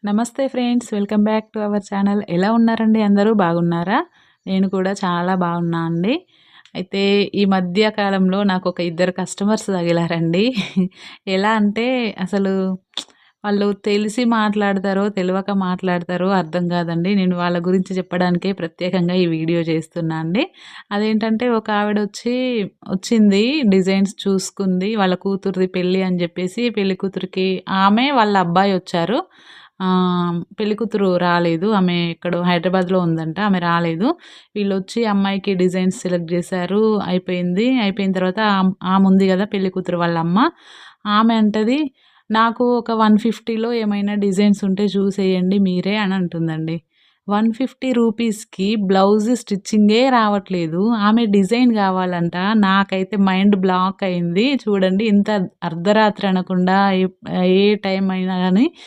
నమస్తే friends. Welcome back to our channel. ఎలా ఉన్నారండి అందరూ? బాగున్నారా? నేను కూడా చాలా బాగున్నా అండి. అయితే ఈ మధ్య కాలంలో నాకొక ఇద్దరు కస్టమర్స్ తగిలారండి. ఎలా అంటే అసలు వాళ్ళు తెలిసి మాట్లాడతారో, తెలవక మాట్లాడతారో అర్థం కాదండి. నేను వాళ్ళ గురించి చెప్పడానికే ప్రత్యేకంగా ఈ వీడియో చేస్తున్నా అండి. అదేంటంటే ఒక వచ్చింది డిజైన్స్ చూసుకుంది. వాళ్ళ కూతురిది పెళ్లి అని చెప్పేసి పెళ్లి కూతురికి ఆమె, వాళ్ళ అబ్బాయి వచ్చారు. పెళ్ళికూతురు రాలేదు. ఆమె ఎక్కడో హైదరాబాద్‌లో ఉందంట. ఆమె రాలేదు. వీళ్ళొచ్చి అమ్మాయికి డిజైన్స్ సెలెక్ట్ జేశారు. అయిపోయింది. అయిపోయిన తర్వాత ఆముంది గదా! పెళ్ళికూతురు వాళ్ళ అమ్మ. ఆమె అంటది, "నాకు ఒక 150లో ఏమైనా డిజైన్స్ ఉంటే చూసేయండి మీరే" అని అంటుందండి. 150 రూపీస్‌కి బ్లౌజ్ స్టిచ్చింగే రావట్లేదు. ఆమె డిజైన్ గావాలంట. నాకైతే మైండ్ బ్లాక్ అయింది. చూడండి ఇంత అర్ధరాత్రి అనకుండా ఏ టైం అయినా గానీ